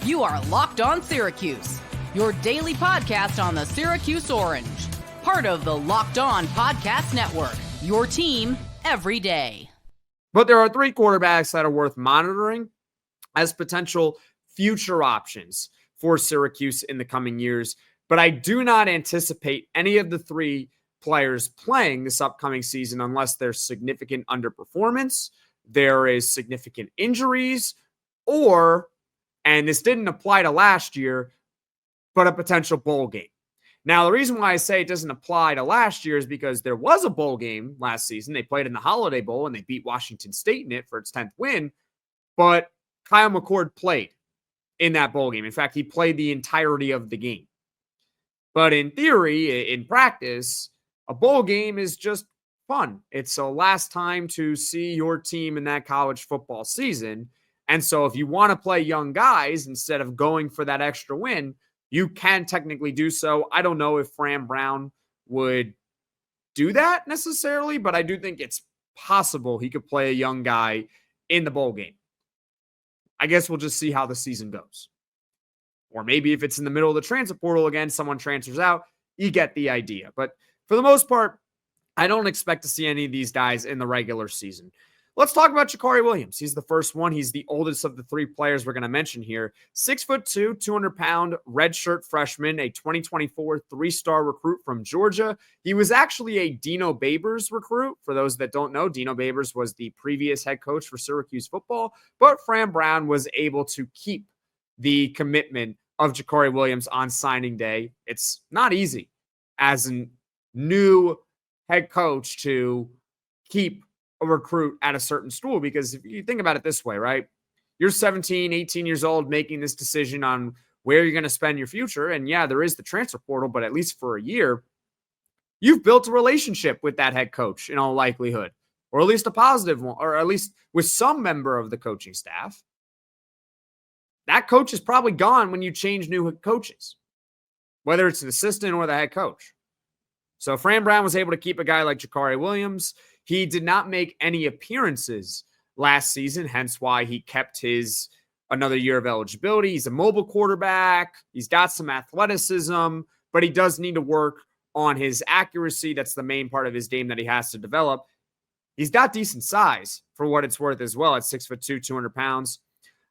You are Locked On Syracuse, your daily podcast on the Syracuse Orange. Part of the Locked On Podcast Network, your team every day. But there are three quarterbacks that are worth monitoring as potential future options for Syracuse in the coming years. But I do not anticipate any of the three players playing this upcoming season unless there's significant underperformance, there is significant injuries, or, and this didn't apply to last year, but a potential bowl game. Now, the reason why I say it doesn't apply to last year is because there was a bowl game last season. They played in the Holiday Bowl and they beat Washington State in it for its 10th win. But Kyle McCord played in that bowl game. In fact, he played the entirety of the game. But in theory, in practice, a bowl game is just fun. It's a last time to see your team in that college football season. And so if you want to play young guys instead of going for that extra win, you can technically do so. I don't know if Fran Brown would do that necessarily, but I do think it's possible he could play a young guy in the bowl game. I guess we'll just see how the season goes. Or maybe if it's in the middle of the transfer portal again, someone transfers out, you get the idea. But for the most part, I don't expect to see any of these guys in the regular season. Let's talk about Jakhari Williams. He's the first one. He's the oldest of the three players we're going to mention here. 6'2", 200-pound redshirt freshman, a 2024 three-star recruit from Georgia. He was actually a Dino Babers recruit. For those that don't know, Dino Babers was the previous head coach for Syracuse football, but Fran Brown was able to keep the commitment of Jakhari Williams on signing day. It's not easy as a new head coach to keep a recruit at a certain school, because if you think about it this way, right? You're 17, 18 years old making this decision on where you're going to spend your future. And yeah, there is the transfer portal, but at least for a year, you've built a relationship with that head coach in all likelihood, or at least a positive one, or at least with some member of the coaching staff. That coach is probably gone when you change new coaches, whether it's an assistant or the head coach. So Fran Brown was able to keep a guy like Jakhari Williams. He did not make any appearances last season, hence why he kept his another year of eligibility. He's a mobile quarterback. He's got some athleticism, but he does need to work on his accuracy. That's the main part of his game that he has to develop. He's got decent size for what it's worth as well at 6'2", 200 pounds.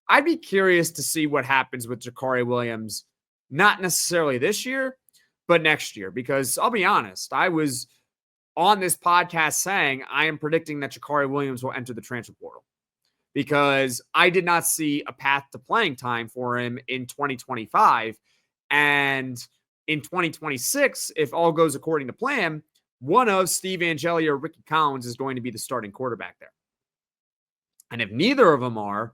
I'd be curious to see what happens with Jakhari Williams, not necessarily this year, but next year, because I'll be honest, I was on this podcast saying I am predicting that Jakhari Williams will enter the transfer portal because I did not see a path to playing time for him in 2025. And in 2026, if all goes according to plan, one of Steve Angeli or Rickie is going to be the starting quarterback there. And if neither of them are,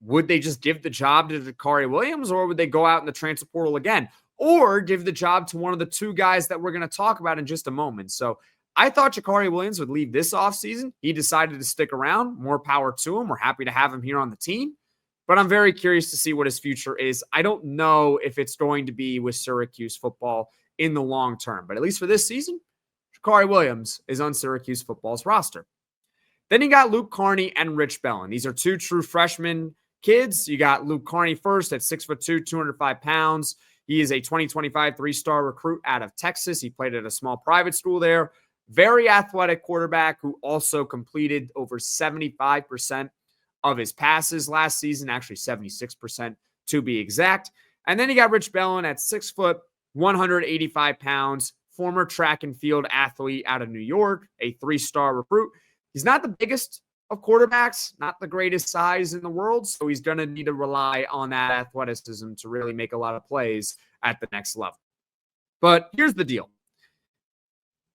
would they just give the job to Jakhari Williams, or would they go out in the transfer portal again? Or give the job to one of the two guys that we're going to talk about in just a moment. So I thought Jakhari Williams would leave this offseason. He decided to stick around. More power to him. We're happy to have him here on the team. But I'm very curious to see what his future is. I don't know if it's going to be with Syracuse football in the long term. But at least for this season, Jakhari Williams is on Syracuse football's roster. Then you got Luke Carney and Rich Bellin. These are two true freshman kids. You got Luke Carney first at 6'2", 205 pounds. He is a 2025 three-star recruit out of Texas. He played at a small private school there. Very athletic quarterback who also completed over 75% of his passes last season, actually 76% to be exact. And then you got Rich Bellin at 6 foot, 185 pounds, former track and field athlete out of New York, a three-star recruit. He's not the biggest of quarterbacks, not the greatest size in the world, so he's going to need to rely on that athleticism to really make a lot of plays at the next level. But here's the deal.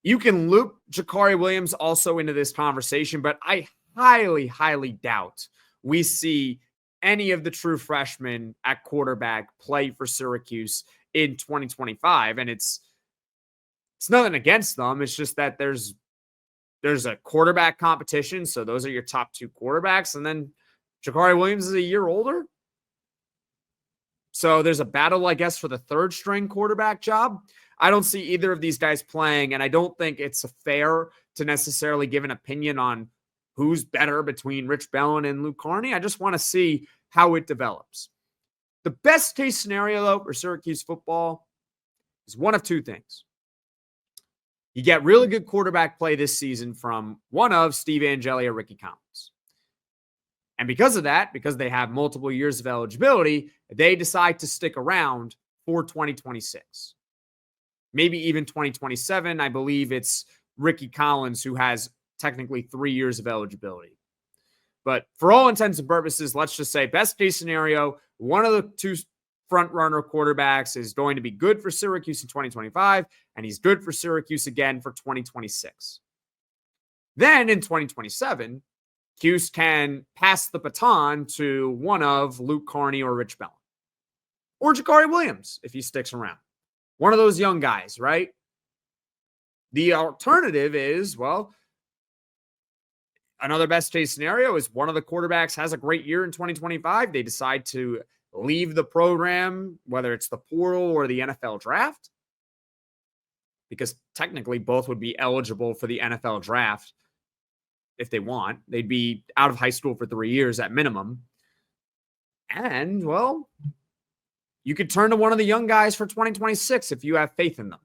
You can loop Jakhari Williams also into this conversation, but I highly, highly doubt we see any of the true freshmen at quarterback play for Syracuse in 2025. And it's nothing against them. It's just that there's a quarterback competition. So those are your top two quarterbacks. And then Jakhari Williams is a year older. So there's a battle, I guess, for the third string quarterback job. I don't see either of these guys playing, and I don't think it's fair to necessarily give an opinion on who's better between Rich Bellin and Luke Carney. I just want to see how it develops. The best case scenario, though, for Syracuse football is one of two things. You get really good quarterback play this season from one of Steve Angeli or Rickie. And because of that, because they have multiple years of eligibility, they decide to stick around for 2026. Maybe even 2027. I believe it's Rickie Collins who has technically 3 years of eligibility. But for all intents and purposes, let's just say best case scenario, one of the two front runner quarterbacks is going to be good for Syracuse in 2025, and he's good for Syracuse again for 2026. Then in 2027, Cuse can pass the baton to one of Luke Carney or Rich Bellin. Or Jakhari Williams, if he sticks around. One of those young guys, right? The alternative is, well, another best case scenario is one of the quarterbacks has a great year in 2025. They decide to leave the program, whether it's the portal or the NFL draft, because technically both would be eligible for the NFL draft if they want. They'd be out of high school for 3 years at minimum. And, well, you could turn to one of the young guys for 2026 if you have faith in them.